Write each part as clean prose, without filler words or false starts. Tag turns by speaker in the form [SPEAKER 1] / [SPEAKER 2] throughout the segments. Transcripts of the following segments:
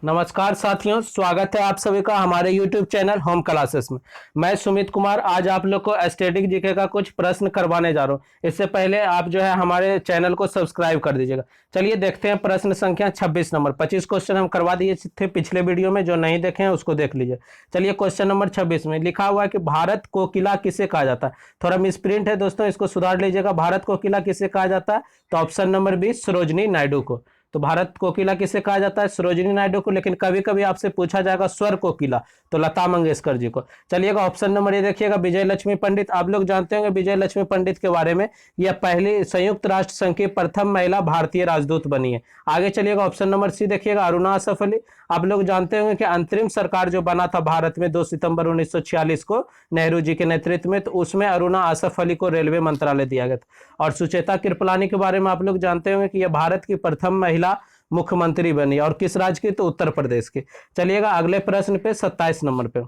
[SPEAKER 1] नमस्कार साथियों, स्वागत है आप सभी का हमारे YouTube चैनल होम क्लासेस में। मैं सुमित कुमार आज आप लोग को स्टैटिक जीके का कुछ प्रश्न करवाने जा रहा हूं। इससे पहले आप जो है हमारे चैनल को सब्सक्राइब कर दीजिएगा। चलिए देखते हैं प्रश्न संख्या 26 नंबर। 25 क्वेश्चन हम करवा दिए थे पिछले वीडियो में, जो नहीं देखे हैं उसको देख लीजिए। चलिए क्वेश्चन नंबर 26 में लिखा हुआ है कि भारत कोकिला किसे कहा जाता है। थोड़ा मिसप्रिंट है दोस्तों, इसको सुधार लीजिएगा। भारत कोकिला किसे कहा जाता है? तो option number B Sarojini Naidu को। तो भारत कोकिला किसे कहा जाता है? सरोजिनी नायडू को। लेकिन कभी कभी आपसे पूछा जाएगा स्वर कोकिला, तो लता मंगेशकर जी को। चलिएगा ऑप्शन नंबर ये देखिएगा, विजय लक्ष्मी पंडित। आप लोग जानते होंगे विजय लक्ष्मी पंडित के बारे में, यह पहली संयुक्त राष्ट्र संघ की प्रथम महिला भारतीय राजदूत बनी है। आगे चलिएगा ऑप्शन नंबर सी देखिएगा, अरुणा आसफ अली। आप लोग जानते होंगे कि अंतरिम सरकार जो बना था भारत में 2 सितंबर 1946 को नेहरू जी के नेतृत्व में, तो उसमें अरुणा आसफ अली को रेलवे मंत्रालय दिया गया था। और सुचेता कृपलानी के बारे में आप लोग जानते होंगे कि यह भारत की प्रथम महिला मुख्यमंत्री बनी, और किस राज्य की? तो उत्तर प्रदेश की। चलिएगा अगले प्रश्न पे 27 नंबर पे।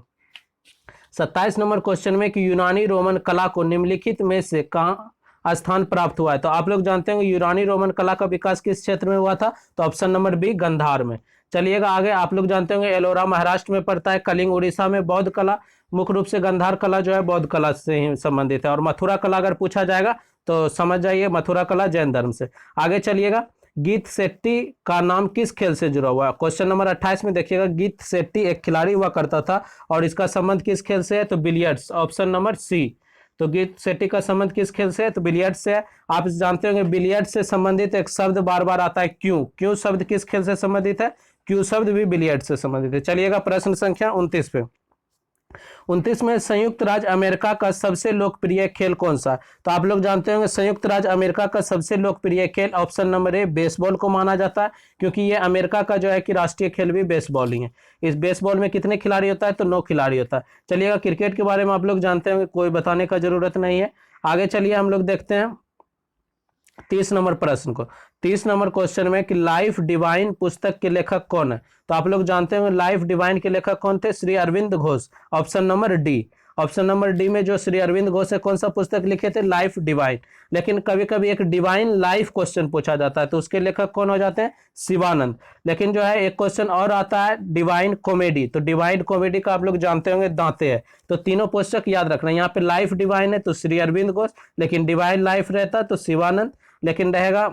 [SPEAKER 1] 27 नंबर क्वेश्चन में कि यूनानी रोमन कला को निम्नलिखित में से कहाँ स्थान प्राप्त हुआ है। तो आप लोग जानते हैं यूनानी रोमन कला का विकास किस क्षेत्र में हुआ था? तो ऑप्शन नंबर बी गंधार में। चलिएगा आगे, आप लोग जानते होंगे एलोरा महाराष्ट्र में पड़ता है, कलिंग उड़ीसा में, बौद्ध कला मुख्य रूप से गंधार कला जो है बौद्ध कला से ही संबंधित है। और मथुरा कला अगर पूछा जाएगा तो समझ जाइए मथुरा कला जैन धर्म से। आगे चलिएगा, गीत शेट्टी का नाम किस खेल से जुड़ा हुआ है? क्वेश्चन नंबर 28 में देखिएगा, गीत शेट्टी एक खिलाड़ी हुआ करता था और इसका संबंध किस खेल से है? तो बिलियर्ड्स, ऑप्शन नंबर सी। तो गीत शेट्टी का संबंध किस खेल से है? तो बिलियर्ड्स से है। आप जानते होंगे बिलियर्ड्स से संबंधित एक शब्द बार बार आता है, क्यों। क्यों शब्द किस खेल से संबंधित है? क्यों शब्द भी बिलियर्ड्स से संबंधित है। चलिएगा प्रश्न संख्या 29 पे। 29 में संयुक्त राज्य अमेरिका का सबसे लोकप्रिय खेल कौन सा? तो आप लोग जानते होंगे संयुक्त राज्य अमेरिका का सबसे लोकप्रिय खेल ऑप्शन नंबर ए बेसबॉल को माना जाता है, क्योंकि ये अमेरिका का जो है कि राष्ट्रीय खेल भी बेसबॉल ही है। इस बेसबॉल में कितने खिलाड़ी होता है? तो 9 खिलाड़ी होता है। चलिएगा क्रिकेट के बारे में आप लोग जानते होंगे, कोई बताने का जरूरत नहीं है। आगे चलिए हम लोग देखते हैं 30 नंबर प्रश्न को। 30 नंबर क्वेश्चन में कि लाइफ डिवाइन पुस्तक के लेखक कौन है? तो आप लोग जानते होंगे लाइफ डिवाइन के लेखक कौन थे? Shri Aurobindo Ghosh, option number D. Option number D में जो श्री अरविंद घोष है कौन सा पुस्तक लिखे थे? Life divine. लेकिन कभी कभी एक डिवाइन लाइफ क्वेश्चन पूछा जाता है, तो उसके लेखक कौन हो जाते हैं? शिवानंद। लेकिन जो है एक क्वेश्चन और आता है डिवाइन कॉमेडी, तो डिवाइन कॉमेडी का आप लोग जानते होंगे दांते है। तो तीनों पुस्तक याद रखना, यहाँ पे लाइफ डिवाइन है तो श्री अरविंद घोष, लेकिन डिवाइन लाइफ रहता तो शिवानंद, लेकिन रहेगा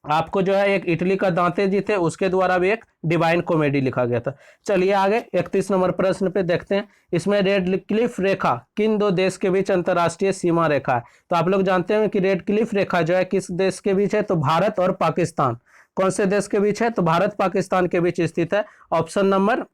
[SPEAKER 1] आपको जो है एक इटली का दांते जी थे, उसके द्वारा भी एक डिवाइन कॉमेडी लिखा गया था। चलिए आगे 31 नंबर प्रश्न पे देखते हैं। इसमें रेड क्लिफ रेखा किन 2 देश के बीच अंतरराष्ट्रीय सीमा रेखा है? तो आप लोग जानते हैं कि रेड क्लिफ रेखा जो है किस देश के बीच है? तो भारत और पाकिस्तान। कौन से देश के बीच है? तो भारत पाकिस्तान के बीच स्थित है। ऑप्शन नंबर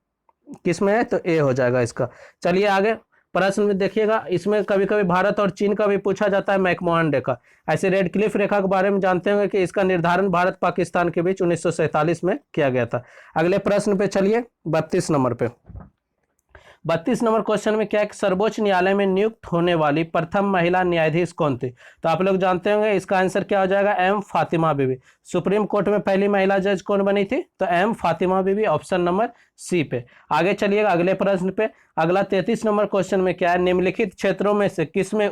[SPEAKER 1] किस में है? तो ए हो जाएगा इसका। चलिए आगे प्रश्न में देखिएगा, इसमें कभी कभी भारत और चीन का भी पूछा जाता है, मैकमोहन रेखा। ऐसे रेड क्लिफ रेखा के बारे में जानते होंगे कि इसका निर्धारण भारत पाकिस्तान के बीच 1947 में किया गया था। अगले प्रश्न पे चलिए 32 नंबर पे। 32 नंबर क्वेश्चन में क्या है? सर्वोच्च न्यायालय में नियुक्त होने वाली प्रथम महिला न्यायाधीश कौन थी? तो आप लोग जानते होंगे इसका आंसर क्या हो जाएगा? एम फातिमा बीबी। सुप्रीम कोर्ट में पहली महिला जज कौन बनी थी? तो एम फातिमा बीबी, ऑप्शन नंबर सी पे। आगे चलिएगा अगले प्रश्न पे। अगला 33 नंबर क्वेश्चन में क्या है? निम्नलिखित क्षेत्रों में से किसमें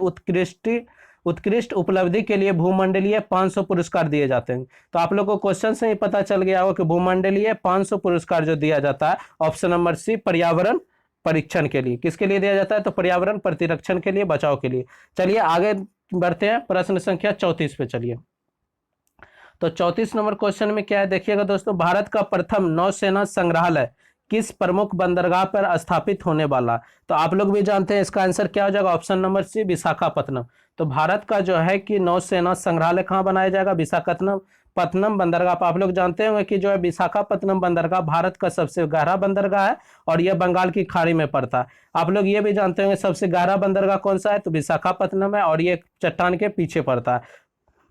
[SPEAKER 1] उत्कृष्ट उपलब्धि के लिए भूमंडलीय 500 पुरस्कार दिए जाते हैं? तो आप लोग को क्वेश्चन से ही पता चल गया होगा कि भूमंडलीय 500 पुरस्कार जो दिया जाता है, ऑप्शन नंबर सी पर्यावरण परीक्षण के लिए। किसके लिए दिया जाता है? तो पर्यावरण प्रतिरक्षण के लिए, बचाव के लिए। चलिए आगे बढ़ते हैं प्रश्न संख्या 34 पे। चलिए तो 34 नंबर क्वेश्चन में क्या है देखिएगा दोस्तों, भारत का प्रथम नौसेना संग्रहालय किस प्रमुख बंदरगाह पर स्थापित होने वाला? तो आप लोग भी जानते हैं इसका आंसर क्या हो जाएगा? Option number C Visakhapatnam. तो भारत का जो है कि नौसेना संग्रहालय कहाँ बनाया जाएगा? विशाखापत्तनम बंदरगाह पर। आप लोग जानते होंगे कि जो है विशाखापत्तनम बंदरगाह भारत का सबसे गहरा बंदरगाह है और यह बंगाल की खाड़ी में पड़ता है। आप लोग ये भी जानते होंगे सबसे गहरा बंदरगाह कौन सा है? तो विशाखापत्तनम है, और ये चट्टान के पीछे पड़ता है।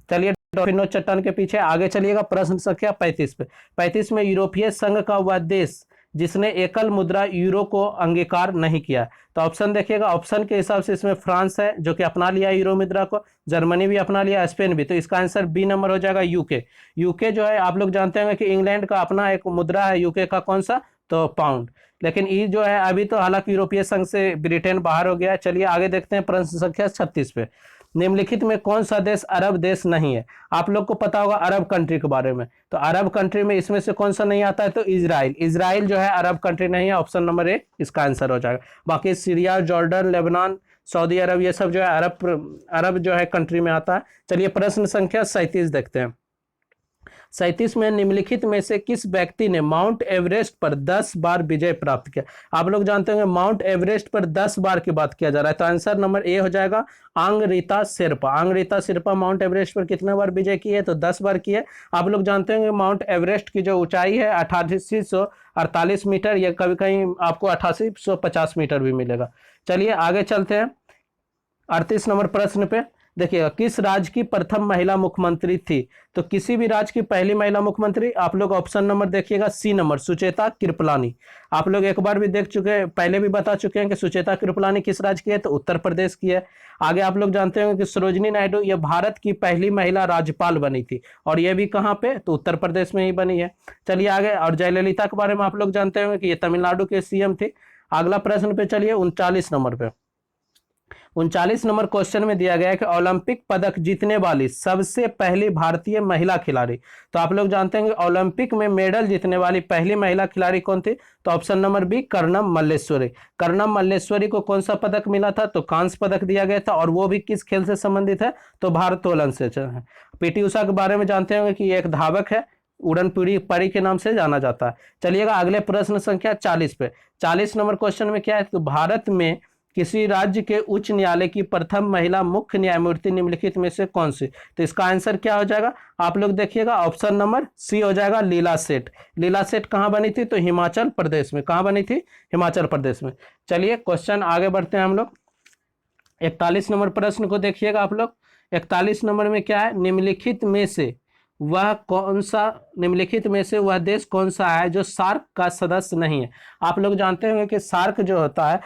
[SPEAKER 1] चलिए डॉल्फिनो चट्टान के पीछे। आगे चलिएगा प्रश्न संख्या 35 पे। 35 में यूरोपीय संघ का वह देश जिसने एकल मुद्रा यूरो को अंगीकार नहीं किया। तो ऑप्शन देखिएगा, ऑप्शन के हिसाब से इसमें फ्रांस है जो कि अपना लिया यूरो मुद्रा को, जर्मनी भी अपना लिया, स्पेन भी। तो इसका आंसर बी नंबर हो जाएगा यूके। यूके जो है आप लोग जानते होंगे कि इंग्लैंड का अपना एक मुद्रा है, यूके का कौन सा? तो पाउंड। लेकिन ये जो है अभी तो हालांकि यूरोपीय संघ से ब्रिटेन बाहर हो गया। चलिए आगे देखते हैं प्रश्न संख्या 36 पे। निम्नलिखित में कौन सा देश अरब देश नहीं है? आप लोग को पता होगा अरब कंट्री के बारे में, तो अरब कंट्री में इसमें से कौन सा नहीं आता है? तो इजराइल। इजराइल जो है अरब कंट्री नहीं है, ऑप्शन नंबर ए इसका आंसर हो जाएगा। बाकी सीरिया, जॉर्डन, लेबनान, सऊदी अरब, ये सब जो है अरब जो है कंट्री में आता है। चलिए प्रश्न संख्या 37 देखते हैं। 37 में निम्नलिखित में से किस व्यक्ति ने माउंट एवरेस्ट पर 10 बार विजय प्राप्त किया? आप लोग जानते होंगे माउंट एवरेस्ट पर 10 बार की बात किया जा रहा है, तो आंसर नंबर ए हो जाएगा आंग रीता शेरपा। आंग रीता शेरपा माउंट एवरेस्ट पर कितने बार विजय की है? तो 10 बार की है। आप लोग जानते होंगे माउंट एवरेस्ट की जो ऊंचाई है 8848 मीटर, या कभी कहीं आपको 8850 मीटर भी मिलेगा। चलिए आगे चलते हैं 38 नंबर प्रश्न पे। देखिएगा, किस राज्य की प्रथम महिला मुख्यमंत्री थी? तो किसी भी राज्य की पहली महिला मुख्यमंत्री, आप लोग ऑप्शन नंबर देखिएगा सी नंबर, सुचेता कृपलानी। आप लोग एक बार भी देख चुके हैं, पहले भी बता चुके हैं कि सुचेता कृपलानी किस राज्य की है? तो उत्तर प्रदेश की है। आगे आप लोग जानते होंगे कि सरोजिनी नायडू ये भारत की पहली महिला राज्यपाल बनी थी, और ये भी कहाँ पे? तो उत्तर प्रदेश में ही बनी है। चलिए आगे, और जयललिता के बारे में आप लोग जानते होंगे कि ये तमिलनाडु के सीएम थे। अगला प्रश्न पे चलिए 39 नंबर पे। 39 नंबर क्वेश्चन में दिया गया है कि ओलंपिक पदक जीतने वाली सबसे पहली भारतीय महिला खिलाड़ी। तो आप लोग जानते हैं कि ओलंपिक में मेडल जीतने वाली पहली महिला खिलाड़ी कौन थी? तो option number B Karnam Malleswari. Karnam Malleswari को कौन सा पदक मिला था? तो कांस्य पदक दिया गया था, और वो भी किस खेल से संबंधित है? तो भारोत्तोलन से है। पीटी उषा के बारे में जानते होंगे कि ये एक धावक है, उड़न परी के नाम से जाना जाता है। चलिएगा अगले प्रश्न संख्या 40 पे। 40 नंबर क्वेश्चन में क्या है? तो भारत में किसी राज्य के उच्च न्यायालय की प्रथम महिला मुख्य न्यायमूर्ति निम्नलिखित में से कौन सी? तो इसका आंसर क्या हो जाएगा? आप लोग देखिएगा, ऑप्शन नंबर सी हो जाएगा लीला सेठ। लीला सेठ कहाँ बनी थी? तो हिमाचल प्रदेश में। कहाँ बनी थी? हिमाचल प्रदेश में। चलिए क्वेश्चन आगे बढ़ते हैं हम लोग। 41 नंबर प्रश्न को देखिएगा आप लोग। 41 नंबर में क्या है? निम्नलिखित में से वह देश कौन सा है जो सार्क का सदस्य नहीं है? आप लोग जानते होंगे कि सार्क जो होता है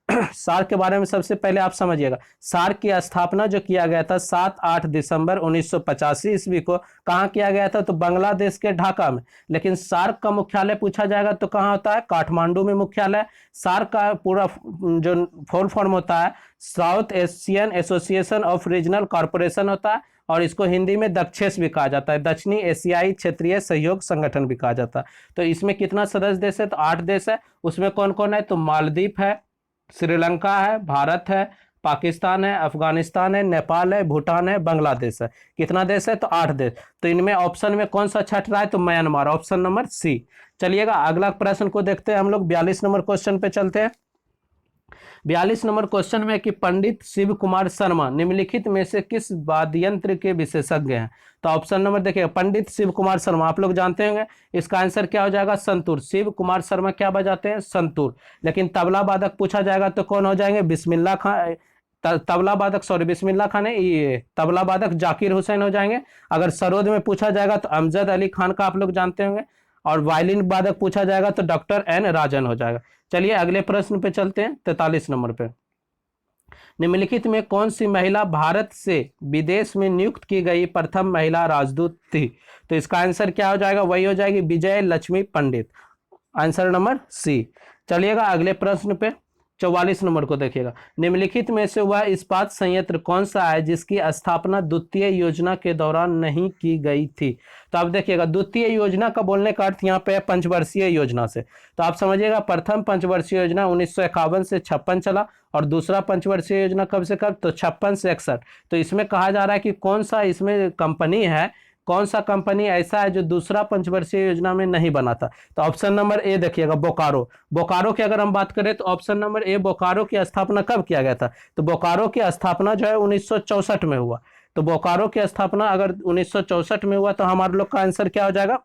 [SPEAKER 1] सार्क के बारे में सबसे पहले आप समझिएगा। सार्क की स्थापना जो किया गया था 7-8 दिसंबर 1985 ईस्वी को कहाँ किया गया था? तो बांग्लादेश के ढाका में। लेकिन सार्क का मुख्यालय पूछा जाएगा तो कहाँ होता है? काठमांडू में मुख्यालय। सार्क का पूरा जो फुल फॉर्म होता है south Asian association of regional corporation होता है, और इसको हिंदी में दक्षेस भी कहा जाता है, दक्षिणी एशियाई क्षेत्रीय सहयोग संगठन भी कहा जाता है। तो इसमें कितना सदस्य देश है? तो 8 देश है। उसमें कौन कौन है? तो मालदीव है, श्रीलंका है, भारत है, पाकिस्तान है, अफगानिस्तान है, नेपाल है, भूटान है, बांग्लादेश है। कितना देश है? तो 8 देश। तो इनमें ऑप्शन में कौन सा छट रहा है? तो म्यांमार, ऑप्शन नंबर सी। चलिएगा अगला प्रश्न को देखते हैं हम लोग। 42 नंबर क्वेश्चन पे चलते हैं। 42 नंबर क्वेश्चन में कि पंडित शिव कुमार शर्मा निम्नलिखित में से किस वाद्य यंत्र के विशेषज्ञ हैं? तो ऑप्शन नंबर देखिए, पंडित शिव कुमार शर्मा आप लोग जानते होंगे, इसका आंसर क्या हो जाएगा? संतूर। शिव कुमार शर्मा क्या बजाते हैं? संतूर। लेकिन तबला वादक पूछा जाएगा तो कौन हो जाएंगे? बिस्मिल्लाह खान। तबला वादक, सॉरी बिस्मिल्लाह खान है, ये तबला वादक जाकिर हुसैन हो जाएंगे। अगर सरोद में पूछा जाएगा तो अमजद अली खान का आप लोग जानते होंगे, और वायलिन वादक पूछा जाएगा तो डॉक्टर एन राजन हो जाएगा। चलिए अगले प्रश्न पे चलते हैं 43 नंबर पे। निम्नलिखित में कौन सी महिला भारत से विदेश में नियुक्त की गई प्रथम महिला राजदूत थी? तो इसका आंसर क्या हो जाएगा? वही हो जाएगी विजय लक्ष्मी पंडित, आंसर नंबर सी। चलिएगा अगले प्रश्न पे 44 नंबर को देखिएगा। निम्नलिखित में से वह इस्पात संयंत्र कौन सा है जिसकी स्थापना द्वितीय योजना के दौरान नहीं की गई थी? तो आप देखिएगा, द्वितीय योजना का बोलने का अर्थ यहाँ पे है पंचवर्षीय योजना से। तो आप समझिएगा, प्रथम पंचवर्षीय योजना 1951 से 56 चला, और दूसरा पंचवर्षीय योजना कब से कब? तो 56 से 61। तो इसमें कहा जा रहा है कि कौन सा इसमें कंपनी है, कौन सा कंपनी ऐसा है जो दूसरा पंचवर्षीय योजना में नहीं बना था? तो ऑप्शन नंबर ए देखिएगा, बोकारो। बोकारो की अगर हम बात करें तो ऑप्शन नंबर ए, बोकारो की स्थापना कब किया गया था? तो बोकारो की स्थापना जो है 1964 में हुआ। तो बोकारो की स्थापना अगर 1964 में हुआ तो हमारे लोग का आंसर क्या हो जाएगा?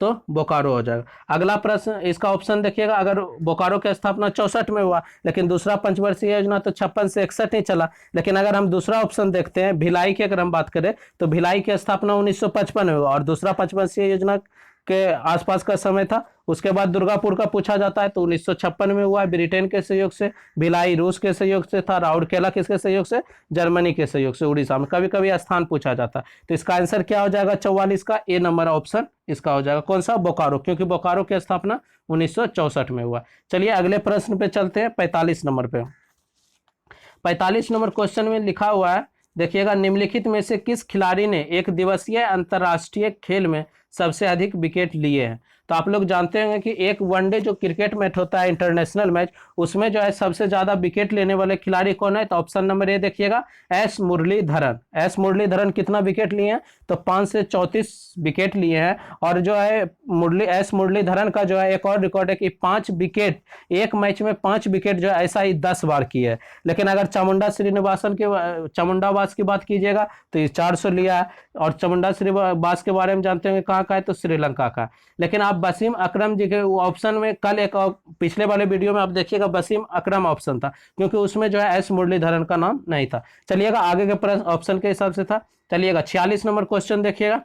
[SPEAKER 1] तो बोकारो हो जाएगा। अगला प्रश्न, इसका ऑप्शन देखिएगा, अगर बोकारो की स्थापना 64 में हुआ लेकिन दूसरा पंचवर्षीय योजना तो 56 से 61 ही चला। लेकिन अगर हम दूसरा ऑप्शन देखते हैं, भिलाई की अगर हम बात करें तो भिलाई की स्थापना 1955 में हुआ, और दूसरा पंचवर्षीय योजना के आसपास का समय था। उसके बाद दुर्गापुर का पूछा जाता है तो 1956 में हुआ, ब्रिटेन के सहयोग से। भिलाई रूस के सहयोग से था। राउरकेला किसके सहयोग से? जर्मनी के सहयोग से, उड़ीसा में। कभी कभी स्थान पूछा जाता है। तो इसका आंसर क्या हो जाएगा? 44 का ए नंबर ऑप्शन इसका हो जाएगा। कौन सा? बोकारो, क्योंकि बोकारो की स्थापना 1964 में हुआ। चलिए अगले प्रश्न पे चलते हैं 45 नंबर पे। 45 नंबर क्वेश्चन में लिखा हुआ है, देखिएगा, निम्नलिखित में से किस खिलाड़ी ने एक दिवसीय अंतर्राष्ट्रीय खेल में सबसे अधिक विकेट लिए हैं। तो आप लोग जानते होंगे कि एक वनडे जो क्रिकेट मैच होता है, इंटरनेशनल मैच, उसमें जो है सबसे ज्यादा विकेट लेने वाले खिलाड़ी कौन है। तो ऑप्शन नंबर ए देखिएगा, एस मुरलीधरन। एस मुरलीधरन कितना विकेट लिए हैं, तो 5 से 34 विकेट लिए हैं। और जो है एस मुरलीधरन का जो है एक और रिकॉर्ड है कि 5 विकेट एक मैच में 5 विकेट जो है ऐसा ही 10 बार की है। लेकिन अगर चामुंडावास की बात कीजिएगा तो ये 400 लिया है। और चामुंडा श्रीनिवास के बारे में जानते होंगे कहाँ का है, तो श्रीलंका का। लेकिन आप वसीम अकरम जी के ऑप्शन में कल एक पिछले वाले वीडियो में आप देखिएगा वसीम अकरम ऑप्शन था, क्योंकि उसमें जो है एस मुरलीधरन का नाम नहीं था। चलिएगा आगे के प्रश्न ऑप्शन के हिसाब से था। चलिएगा 46 नंबर क्वेश्चन देखिएगा,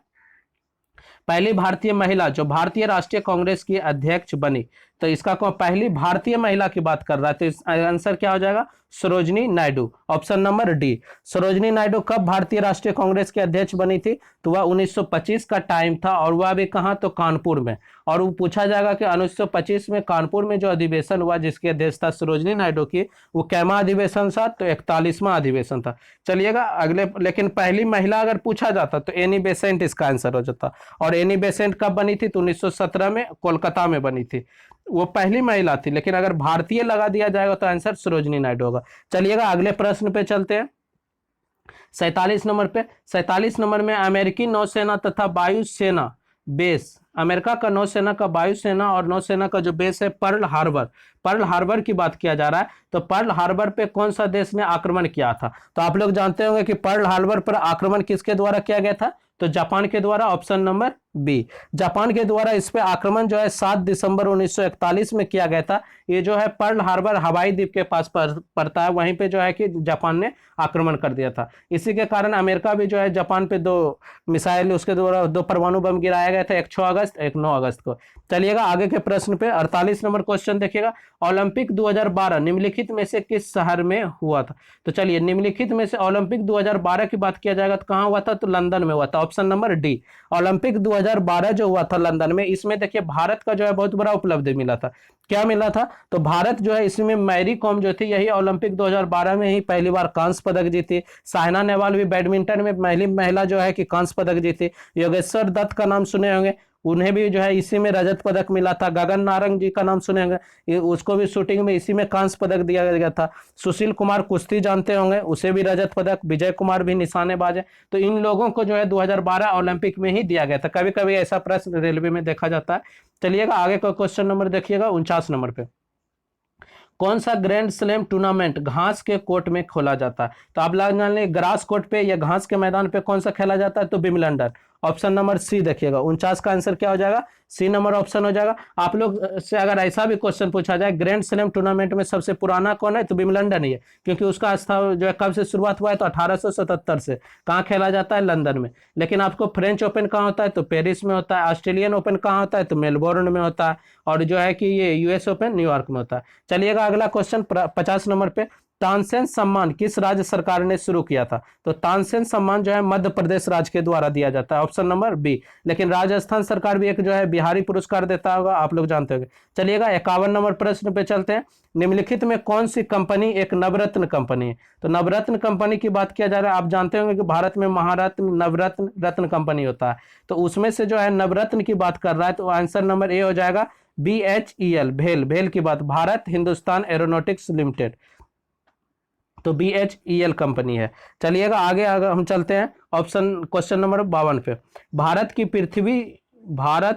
[SPEAKER 1] पहली भारतीय महिला जो भारतीय राष्ट्रीय कांग्रेस की अध्यक्ष बनी। तो इसका पहली भारतीय महिला की बात कर रहा है, तो इस आंसर क्या हो जाएगा, Sarojini Naidu. Option number D. Sarojini Naidu कब भारतीय राष्ट्रीय कांग्रेस के अध्यक्ष बनी थी, तो वह 1925 का टाइम था, और वह भी कहाँ, तो कानपुर में। और वो पूछा जाएगा कि 1925 में कानपुर में जो अधिवेशन हुआ जिसकी अध्यक्षता सरोजनी नायडू की, वो कैमा अधिवेशन था, तो 41वां अधिवेशन था। चलिएगा अगले, लेकिन पहली महिला अगर पूछा जाता तो एनी बेसेंट इसका आंसर हो जाता। और एनी बेसेंट कब बनी थी, तो 1917 में कोलकाता में बनी थी, वो पहली महिला थी। लेकिन अगर भारतीय लगा दिया जाएगा तो आंसर सरोजनी नायडू होगा। चलिएगा अगले प्रश्न पे चलते हैं, 47 नंबर पे। 47 नंबर में अमेरिकी नौसेना तथा वायुसेना बेस, अमेरिका का नौसेना का वायुसेना और नौसेना का जो बेस है पर्ल हार्बर, पर्ल हार्बर की बात किया जा रहा है। तो पर्ल हार्बर पे कौन सा देश ने आक्रमण किया था। तो आप लोग जानते होंगे कि पर्ल हार्बर पर आक्रमण किसके द्वारा किया गया था, तो जापान के द्वारा। ऑप्शन नंबर बी, जापान के द्वारा इस पे आक्रमण जो है 7 दिसंबर 1941 में किया गया था। ये जो है पर्ल हार्बर हवाई द्वीप के पास पड़ता है, वहीं पे जो है कि जापान ने आक्रमण कर दिया था। इसी के कारण अमेरिका भी जो है जापान पे 2 मिसाइल उसके द्वारा 2 परमाणु बम गिराया गया था, एक 6 अगस्त एक 9 अगस्त को। चलिएगा आगे के प्रश्न पे 48 नंबर क्वेश्चन देखिएगा, ओलंपिक 2012 निम्नलिखित में से किस शहर में हुआ था। तो चलिए निम्नलिखित में से ओलंपिक 2012 की बात किया जाएगा तो कहाँ हुआ था, तो लंदन में हुआ था। ऑप्शन नंबर डी, ओलंपिक 2012 जो हुआ था लंदन में, इसमें देखिए भारत का जो है बहुत बड़ा उपलब्धि मिला था। क्या मिला था, तो भारत जो है इसमें मैरी कॉम जो थी यही ओलंपिक 2012 में ही पहली बार कांस्य पदक जीती। साइना नेहवाल भी बैडमिंटन में पहली महिला जो है कि कांस्य पदक जीती। योगेश्वर दत्त का नाम सुने होंगे, उन्हें भी जो है इसी में रजत पदक मिला था। गगन नारंग जी का नाम सुने होंगे, उसको भी शूटिंग में इसी में कांस्य पदक दिया गया था। सुशील कुमार कुश्ती जानते होंगे, उसे भी रजत पदक। विजय कुमार भी निशानेबाज है। तो इन लोगों को जो है 2012 ओलंपिक में ही दिया गया था। कभी कभी ऐसा प्रश्न रेलवे में देखा जाता है। चलिएगा आगे का क्वेश्चन नंबर देखिएगा 49 नंबर पे, कौन सा ग्रैंड स्लैम टूर्नामेंट घास के कोर्ट में खोला जाता है। तो आप लोग जान लें ग्रास कोर्ट पे या घास के मैदान पे कौन सा खेला जाता है, तो विंबलडन। ऑप्शन नंबर सी देखिएगा, 49 का आंसर क्या हो जाएगा, सी नंबर ऑप्शन हो जाएगा। आप लोग से अगर ऐसा भी क्वेश्चन पूछा जाए ग्रैंड स्लैम टूर्नामेंट में सबसे पुराना कौन है, तो विंबलडन ही है, क्योंकि उसका स्थान जो है कब से शुरुआत हुआ है, तो 1877 से। कहाँ खेला जाता है, लंदन में। लेकिन आपको फ्रेंच ओपन कहाँ होता है, तो पेरिस में होता है। ऑस्ट्रेलियन ओपन कहाँ होता है, तो मेलबोर्न में होता है। और जो है कि ये यूएस ओपन न्यूयॉर्क में होता है। चलिएगा अगला क्वेश्चन 50 नंबर पे, तानसेन सम्मान किस राज्य सरकार ने शुरू किया था। तो तानसेन सम्मान जो है मध्य प्रदेश राज्य के द्वारा दिया जाता है। Option number B. लेकिन राजस्थान सरकार भी एक जो है बिहारी पुरस्कार देता होगा, आप लोग जानते होंगे। चलिएगा 51 नंबर प्रश्न पे चलते हैं, निम्नलिखित में कौन सी कंपनी एक नवरत्न कंपनी है। तो नवरत्न कंपनी की बात किया जा रहा है, आप जानते होंगे कि भारत में महारत्न नवरत्न रत्न कंपनी होता है। तो उसमें से जो है नवरत्न की बात कर रहा है, तो आंसर नंबर ए हो जाएगा BHEL, भेल। भेल की बात, भारत हिंदुस्तान एरोनॉटिक्स लिमिटेड, तो BHEL कंपनी है। चलिएगा आगे हम चलते हैं ऑप्शन क्वेश्चन नंबर 52 पे, भारत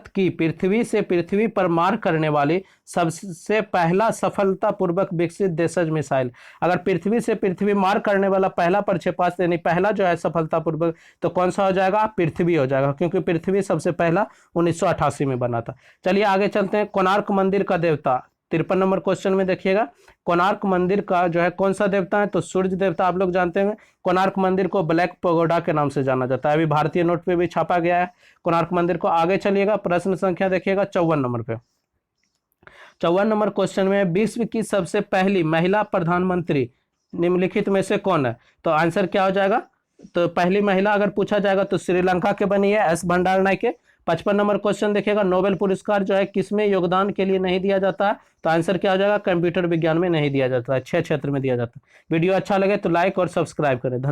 [SPEAKER 1] की पृथ्वी से पृथ्वी पर मार करने वाली सबसे पहला सफलतापूर्वक विकसित देशज मिसाइल। अगर पृथ्वी से पृथ्वी मार करने वाला पहला प्रक्षेपास्त्र यानी पहला जो है सफलतापूर्वक, तो कौन सा हो जाएगा, पृथ्वी हो जाएगा, क्योंकि पृथ्वी सबसे पहला 1988 में बना था। चलिए आगे चलते हैं, कोणार्क मंदिर का देवता। 53 नंबर क्वेश्चन में देखिएगा, कोणार्क मंदिर का जो है कौन सा देवता है, तो सूर्य देवता। आप लोग जानते हैं कोणार्क मंदिर को ब्लैक पगोडा के नाम से जाना जाता है, अभी भारतीय नोट पे भी छापा गया है कोणार्क मंदिर को। आगे चलिएगा प्रश्न संख्या देखिएगा 54 नंबर पे। 54 नंबर क्वेश्चन में, विश्व की सबसे पहली महिला प्रधानमंत्री निम्नलिखित में से कौन है। तो आंसर क्या हो जाएगा, तो पहली महिला अगर पूछा जाएगा तो श्रीलंका के बनी है एस भंडारनायके। 55 नंबर क्वेश्चन देखिएगा, नोबेल पुरस्कार जो है किसमें योगदान के लिए नहीं दिया जाता है? तो आंसर क्या हो जाएगा? कंप्यूटर विज्ञान में नहीं दिया जाता है, 6 क्षेत्र में दिया जाता है। वीडियो अच्छा लगे तो लाइक और सब्सक्राइब करें। धन्यवाद।